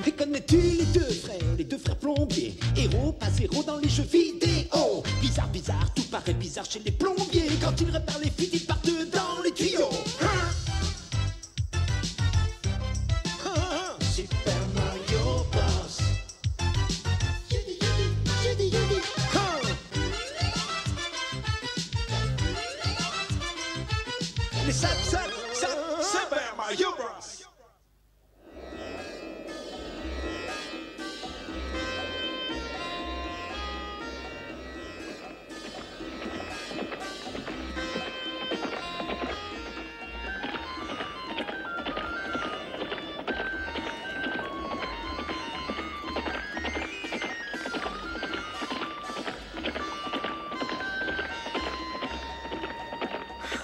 Et connais-tu les deux frères plombiers? Héros, pas zéro dans les jeux vidéo. Bizarre, bizarre, tout paraît bizarre chez les plombiers. Quand ils réparent les fuites, ils partent dans les tuyaux. Super Mario Bros. Mais ça, Super Mario Bros.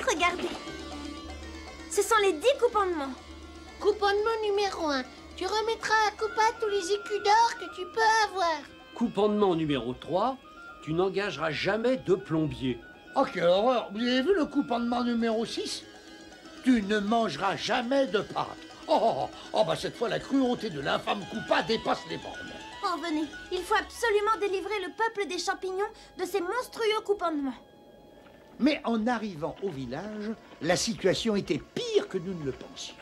Regardez. Ce sont les 10 coupandements. Coupandement numéro 1. Tu remettras à Koopa tous les écus d'or que tu peux avoir. Coupandement numéro 3. Tu n'engageras jamais de plombier. Oh, quelle horreur! Vous avez vu le coupandement numéro 6? Tu ne mangeras jamais de pâtes. Bah cette fois, la cruauté de l'infâme Koopa dépasse les bornes. Oh, venez. Il faut absolument délivrer le peuple des champignons de ces monstrueux coupandements. Mais en arrivant au village, la situation était pire que nous ne le pensions.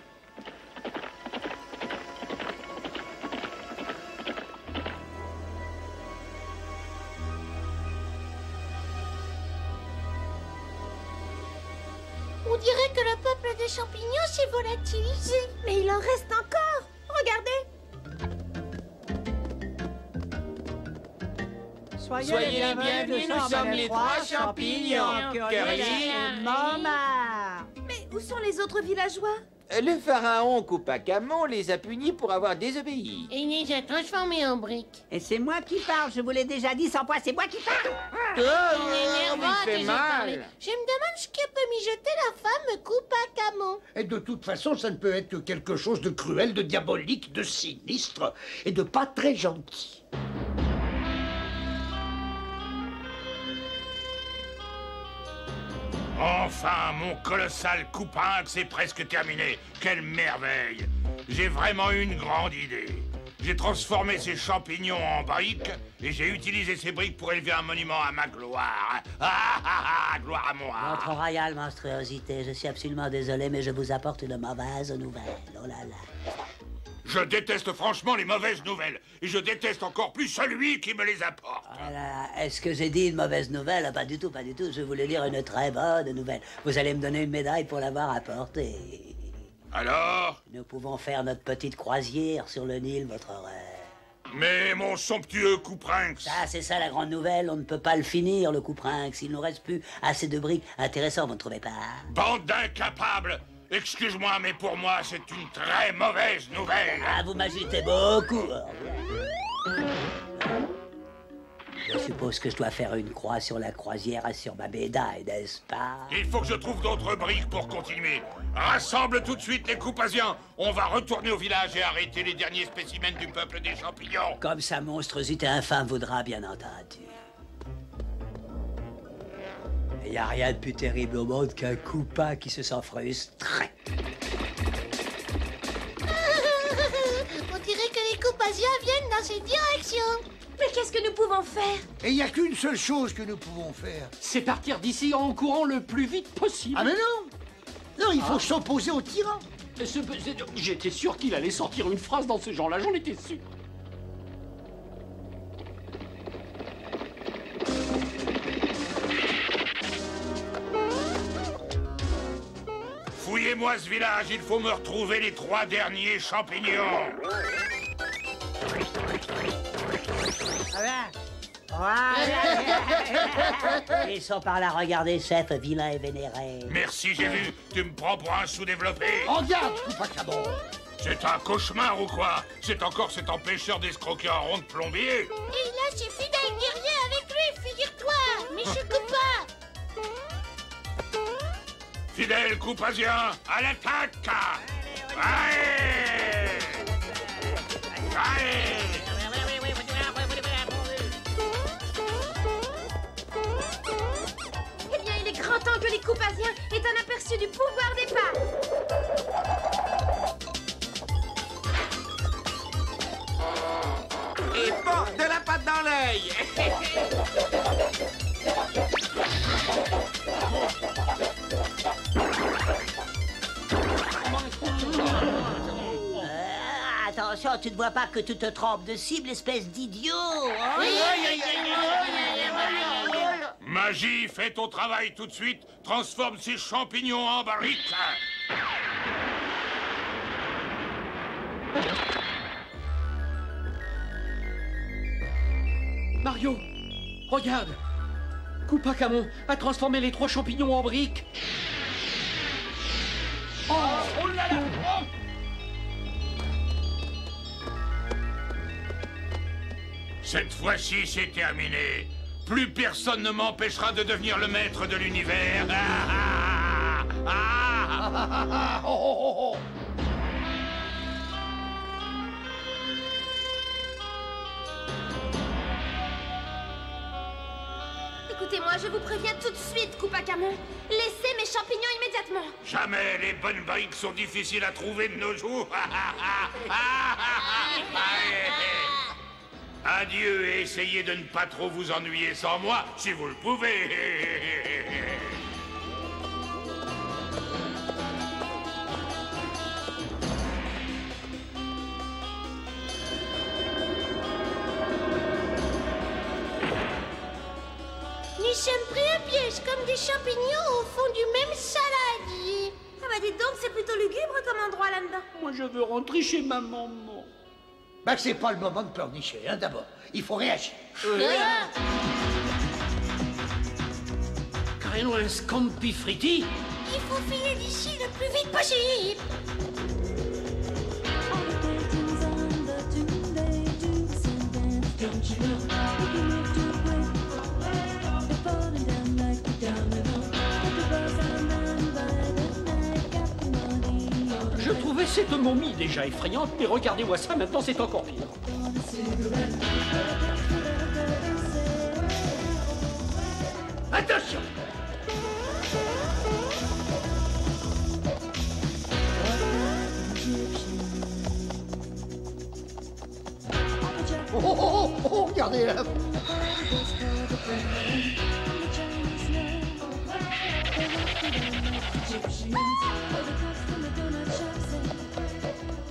On dirait que le peuple des champignons s'est volatilisé. Mais il en reste encore. Regardez. Soyez les bienvenus, nous sommes les 3 champignons. Curly, Mama. Mais où sont les autres villageois? le pharaon Kupacamon les a punis pour avoir désobéi. Et il les a transformés en briques. Et c'est moi qui parle, je vous l'ai déjà dit 100 fois, c'est moi qui parle. Il est énervant, il fait déjà parlé. mal. Je me demande ce que peut mijoter la femme Kupacamon. Et de toute façon, ça ne peut être que quelque chose de cruel, de diabolique, de sinistre et de pas très gentil. Enfin, mon colossal Coupinx est presque terminé. Quelle merveille! J'ai vraiment eu une grande idée. J'ai transformé ces champignons en briques et j'ai utilisé ces briques pour élever un monument à ma gloire. Gloire à moi! Votre royale monstruosité, je suis absolument désolé, mais je vous apporte une mauvaise nouvelle. Oh là là. Je déteste franchement les mauvaises nouvelles. Et je déteste encore plus celui qui me les apporte. Voilà. Est-ce que j'ai dit une mauvaise nouvelle? Ah, pas du tout, pas du tout. Je voulais dire une très bonne nouvelle. Vous allez me donner une médaille pour l'avoir apportée. Alors? Nous pouvons faire notre petite croisière sur le Nil, votre honneur. Mais mon somptueux Coupinx. Ça, c'est ça la grande nouvelle. On ne peut pas le finir, le Coupinx. Il nous reste plus assez de briques. Intéressant, vous ne trouvez pas? Bande d'incapables! Excuse-moi, mais pour moi, c'est une très mauvaise nouvelle. Ah, vous m'agitez beaucoup. Je suppose que je dois faire une croix sur la croisière et sur ma médaille, n'est-ce pas? Il faut que je trouve d'autres briques pour continuer. Rassemble tout de suite les Coupasiens. On va retourner au village et arrêter les derniers spécimens du peuple des champignons. Comme sa monstruosité infâme voudra, bien entendu. Il n'y a rien de plus terrible au monde qu'un Koopa qui se sent frustré. On dirait que les Coupasiens viennent dans cette direction. Mais qu'est-ce que nous pouvons faire? Et il n'y a qu'une seule chose que nous pouvons faire. C'est partir d'ici en courant le plus vite possible. Ah mais non! Non, il faut s'opposer au tyran. J'étais sûr qu'il allait sortir une phrase dans ce genre-là, j'en étais sûr. Fouillez-moi ce village, il faut me retrouver les 3 derniers champignons. Ils sont par là, regardez, chef, vilain et vénéré. Merci, j'ai vu. Tu me prends pour un sous-développé. En garde, Kupacamon. C'est un cauchemar ou quoi? C'est encore cet empêcheur d'escroquer un rond de plombier. Et là, c'est Fidèle guerrier avec lui, figure-toi. Mais je coupe pas. Fidèle Coupasien, à l'attaque! Allez! Allez! Eh bien, il est grand temps que les Coupasiens aient un aperçu du pouvoir des pâtes. aïe. Attention, tu ne vois pas que tu te trompes de cible, espèce d'idiot, hein? Magie, fais ton travail tout de suite. Transforme ces champignons en barriques. Mario, regarde. Koopa Camon a transformé les 3 champignons en briques. Oh là là, oh. Cette fois-ci, c'est terminé. Plus personne ne m'empêchera de devenir le maître de l'univers. Écoutez-moi, je vous préviens tout de suite, Koopa Camon. Laissez mes champignons immédiatement. Jamais les bonnes briques sont difficiles à trouver de nos jours. Adieu et essayez de ne pas trop vous ennuyer sans moi, si vous le pouvez. Nous sommes pris un piège comme des champignons au fond du même saladier. Ah bah dites donc, c'est plutôt lugubre comme endroit là-dedans. Moi, je veux rentrer chez ma maman. Ben, c'est pas le moment de pleurnicher, hein, d'abord. Il faut réagir. Créons un scampi fritti. Il faut filer d'ici le plus vite possible. Je trouvais cette momie déjà effrayante, mais regardez-moi ça, maintenant c'est encore pire. Attention! Oh, regardez là!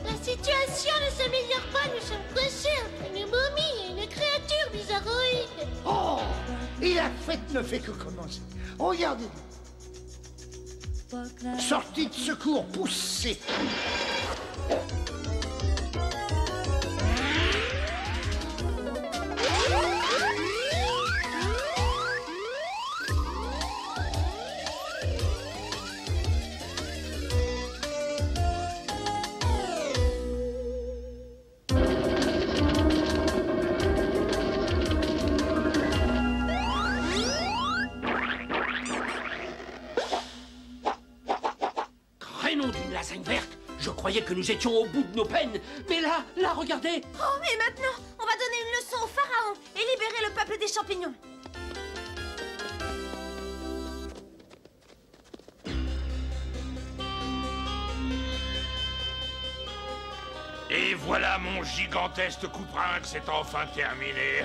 La situation ne s'améliore pas, nous sommes coincés entre une momie et une créature bizarroïde. Oh! Et la fête ne fait que commencer. Regardez! Sortie de secours poussée. Crénom d'une lasagne verte. Je croyais que nous étions au bout de nos peines. Mais là, regardez. Oh, et maintenant, on va donner une leçon au pharaon et libérer le peuple des champignons. Et voilà mon gigantesque couperin que c'est enfin terminé.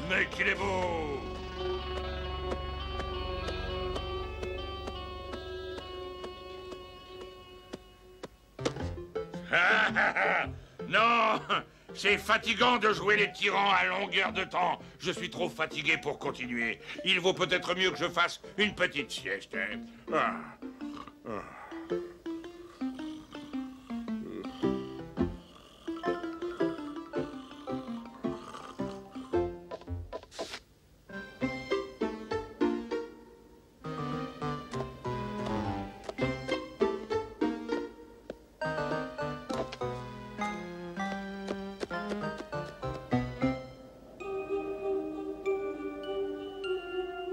Mais qu'il est beau! Non, c'est fatigant de jouer les tyrans à longueur de temps. Je suis trop fatigué pour continuer. Il vaut peut-être mieux que je fasse une petite sieste.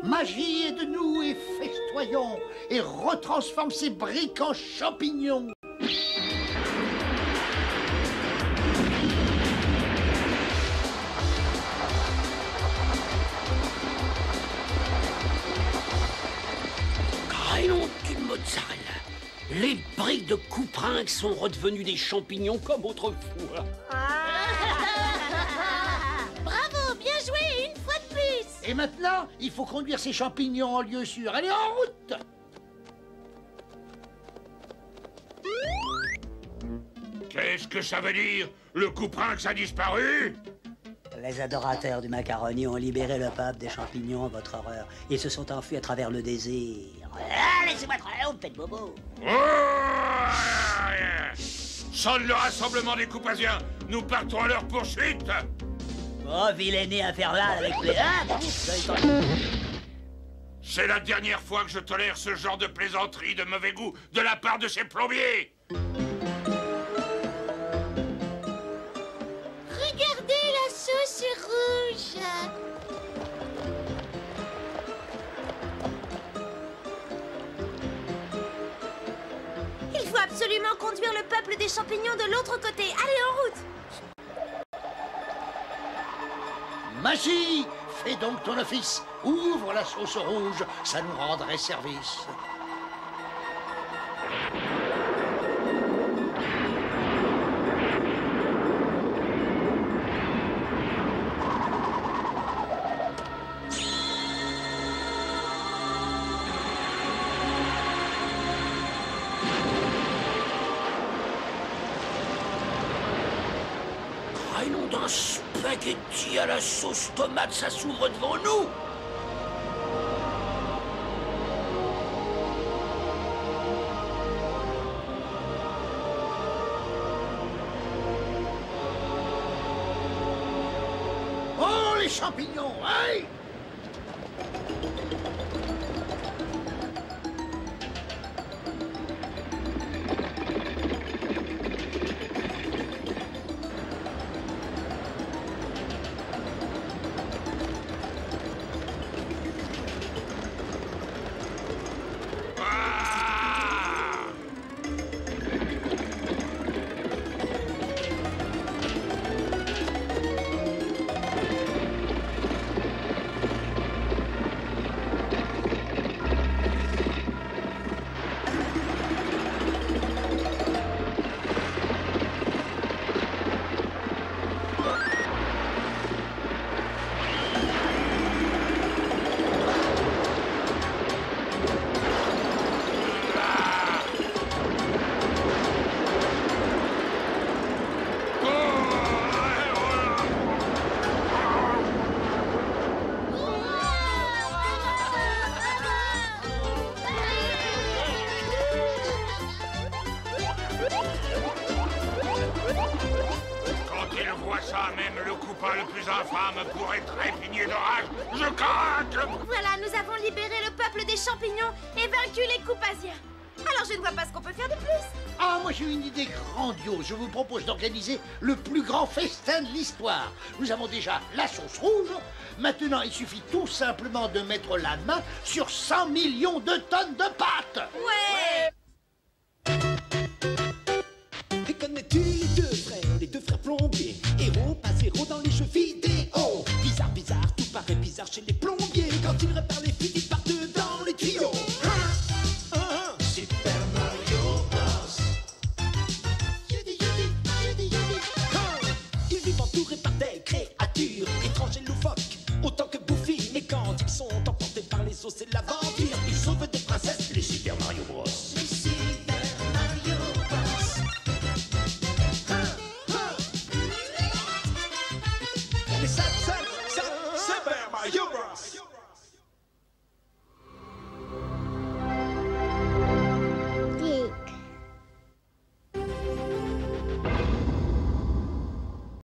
Magie est de nous et festoyons et retransforme ces briques en champignons. Crénom d'une mozzarella. Les briques de couperin sont redevenues des champignons comme autrefois. Bravo, Et maintenant, il faut conduire ces champignons en lieu sûr. Allez, en route! Qu'est-ce que ça veut dire? Le Couprinx a disparu? Les adorateurs du macaroni ont libéré le peuple des champignons à votre horreur. Ils se sont enfuis à travers le désir. Ah, laissez-moi travailler, vous me faites bobo. Oh! Sonne le rassemblement des Coupasiens. Nous partons à leur poursuite. Oh, vilainie infernale avec les... Ah, C'est la dernière fois que je tolère ce genre de plaisanterie de mauvais goût de la part de ces plombiers. Regardez, la sauce rouge. Il faut absolument conduire le peuple des champignons de l'autre côté. Allez, en route! Magie, fais donc ton office. Ouvre la sauce rouge, ça nous rendrait service. Ah, nom d'un spaghetti à la sauce tomate, ça s'ouvre devant nous. Oh, les champignons, hey! Ça, même le coupin le plus infâme pourrait trépigner de rage. Je craque! Voilà, nous avons libéré le peuple des champignons et vaincu les Coupasiens. Alors je ne vois pas ce qu'on peut faire de plus. Ah, moi j'ai une idée grandiose. Je vous propose d'organiser le plus grand festin de l'histoire. Nous avons déjà la sauce rouge. Maintenant, il suffit tout simplement de mettre la main sur 100 millions de tonnes de pâtes. Ouais! Et connais-tu les deux frères plombiers? Héros, pas zéro dans les jeux vidéo. Bizarre, bizarre, tout paraît bizarre chez les plombiers. Quand ils réparent les fuites, ils partent dans les tuyaux. Super Mario Bros. Ils vivent entourés par des créatures étranges et loufoques, autant que bouffies. Mais quand ils sont emportés par les eaux, c'est l'aventure. Ils sauvent des princesses, les Super Mario Bros. Les Super Mario Bros. Mais ça